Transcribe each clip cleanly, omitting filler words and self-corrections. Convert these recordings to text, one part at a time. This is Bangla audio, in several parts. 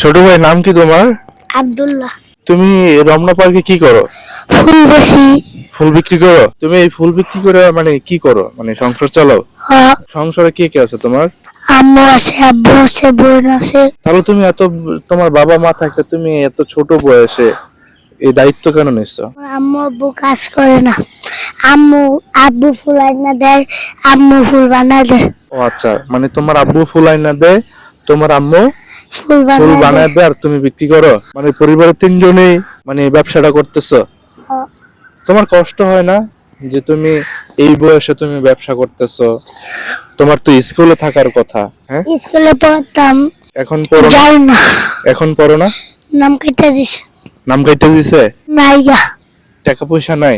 ছোট ভাই নাম কি তোমার? আব্দুল্লাহ। তুমি রমনা পার্কে কি করো? ফুল বেশি। ফুল বিক্রি করো? তুমি এই ফুল বিক্রি করে মানে কি করো, মানে সংসার চালাও? সংসারে কে কে আছে তোমার? আম্মু আছে, আব্বু আছে, বোন আছে। তাহলে তুমি এত, তোমার বাবা মা থাকতে তুমি এত ছোট বয়সে এই দায়িত্ব কেন নিচ্ছো? আম্মু আব্বু কাজ করে না। আম্মু আব্বু ফুল আইনা দেয়, আম্মু ফুল বানায় দেয়। ও আচ্ছা, মানে তোমার আব্বু ফুল আইনা দেয়, তোমার আম্মু ফুল ফুল বানায় বানায় দেয় আর তুমি বিক্রি করো, মানে পরিবারের তিনজনেই মানে এই ব্যবসাটা করতেছো। দেয়। তোমার কষ্ট হয় না যে তুমি এই বয়সে তুমি ব্যবসা করতেছো? তোমার তো স্কুলে থাকার কথা, হ্যাঁ? স্কুলে পড়তাম, এখন পড়ো না? যাই না। এখন পড়ো না? নাম কেটে দিস। নাম কাইটা দিছে? নাইগা। টাকা পয়সা নাই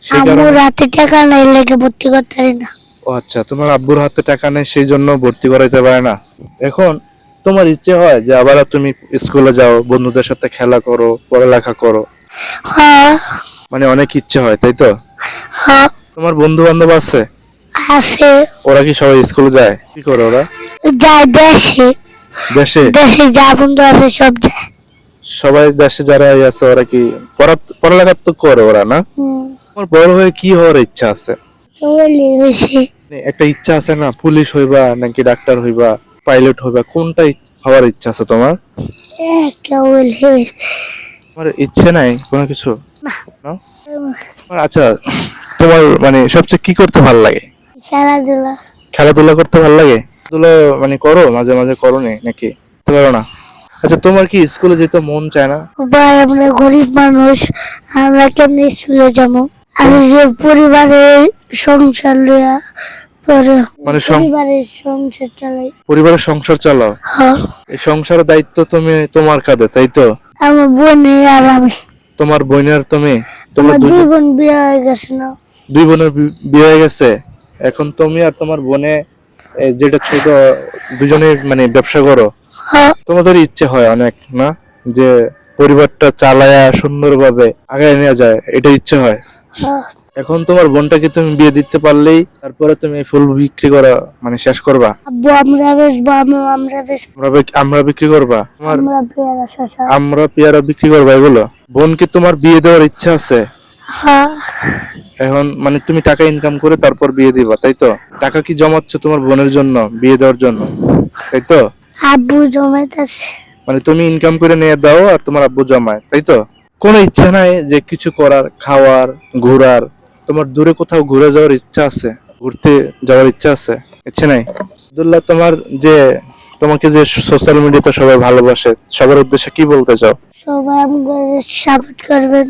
সেই আম্মু কারণে? রাতে টাকা নাই লেগে ভর্তি করতে পারি না। ও আচ্ছা, তোমার আব্বুর হাতে টাকা নেই সেই জন্য ভর্তি করাইতে পারে না। এখন তোমার ইচ্ছে হয় যে আবার তুমি স্কুলে যাও, বন্ধুদের সাথে খেলা করো, পড়ালেখা করো, হ্যাঁ মানে অনেক ইচ্ছে হয়, তাই তো? হ্যাঁ তোমার বন্ধু বান্ধব আছে? আছে। ওরা কি সবাই স্কুলে যায়? কি করে ওরা? যায় দেশে। দেশে? দেশে যা বন্ধু আছে সব যায়। সবাই দেশে যারা আছে ওরা কি পড়ালেখা তো করে ওরা, না? তোমার বড় হয়ে কি হওয়ার ইচ্ছা আছে? কেবলই হয়েছে। মানে একটা ইচ্ছা আছে না, পুলিশ হইবা নাকি ডাক্তার হইবা, পাইলট হইবা, কোনটা হওয়ার ইচ্ছা আছে তোমার? কেবল তোমার ইচ্ছে নাই কোনো কিছু? না। না? আচ্ছা, তোমার মানে সবচেয়ে কি করতে ভালো লাগে? খেলাধুলা। খেলাধুলা করতে ভালো লাগে? খেলাধুলা মানে করো, মাঝে মাঝে করো নি নাকি? তো পারো না? আচ্ছা, তোমার কি স্কুলে যেতে মন চায় না? ভাই আমরা গরিব মানুষ, আমরা কেমনি স্কুলে যাবো? আমি যে পরিবারের সংসার লইয়া পরে মানে পরিবারের সংসার চালাই। পরিবারের সংসার চালাও? হ্যাঁ। এই সংসারের দায়িত্ব তুমি তোমার কাঁধে, তাই তো? আমার বোন আর আমি। তোমার বোনের তুমি, তোমরা আমার দুই দুজন? বোন বিয়ে হয়ে গেছে না। দুই বোনের বিয়ে হয়ে গেছে। এখন তুমি আর তোমার বোনে যেটা ছোট, দুজনে মানে ব্যবসা করো। হ্যাঁ তোমাদের ইচ্ছে হয় অনেক না, যে পরিবারটা চালায়া সুন্দরভাবে আগায় নিয়ে যায়, এটা ইচ্ছে হয়। হ্যাঁ। এখন তোমার বোনটাকে তুমি বিয়ে দিতে পারলেই তারপরে তুমি এই ফুল বিক্রি করা মানে শেষ করবা? আব্বু আমরা বেচবো, আমরা বেচবো। আমরা বিক্রি করবা? তোমার আমরা পেয়ারা শশা। আমরা পেয়ারা বিক্রি করবা এগুলো? বোনকে তোমার বিয়ে দেওয়ার ইচ্ছা আছে? হ্যাঁ। এখন মানে তুমি টাকা ইনকাম করে তারপর বিয়ে দিবা, তাই তো? টাকা কি জমাচ্ছ তোমার বোনের জন্য, বিয়ে দেওয়ার জন্য, তাই তো? আব্বু জমাইতেছে। মানে তুমি ইনকাম করে নিয়ে দাও আর তোমার আব্বু জমায়, তাই তো? কোনো ইচ্ছা নাই যে কিছু করার, খাওয়ার, ঘোরার? তোমার দূরে কোথাও ঘুরে যাওয়ার ইচ্ছা আছে, ঘুরতে যাওয়ার ইচ্ছা আছে? ইচ্ছে নাই? আব্দুল্লাহ, তোমার যে তোমাকে যে সোশ্যাল মিডিয়াতে সবাই ভালোবাসে, সবার উদ্দেশ্যে কি বলতে চাও? সবাই আমাদের সাপোর্ট করবেন,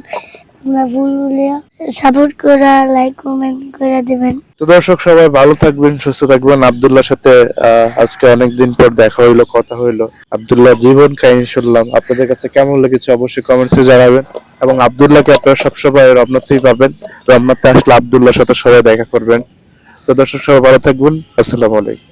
আমরা ভুলভুলিয়া সাপোর্ট করে লাইক কমেন্ট করে দিবেন। তো দর্শক, সবাই ভালো থাকবেন, সুস্থ থাকবেন। আব্দুল্লাহর সাথে আজকে অনেকদিন পর দেখা হইলো, কথা হইলো, আব্দুল্লাহর জীবন কাহিনী শুনলাম। আপনাদের কাছে কেমন লেগেছে অবশ্যই কমেন্টসে জানাবেন। এবং আব্দুল্লাহকে আপনারা সবসময় রমনাতেই পাবেন, রমনাতে আসলে আব্দুল্লাহর সাথে সবাই দেখা করবেন। তো দর্শক, সবাই ভালো থাকবেন। আসসালামু আলাইকুম।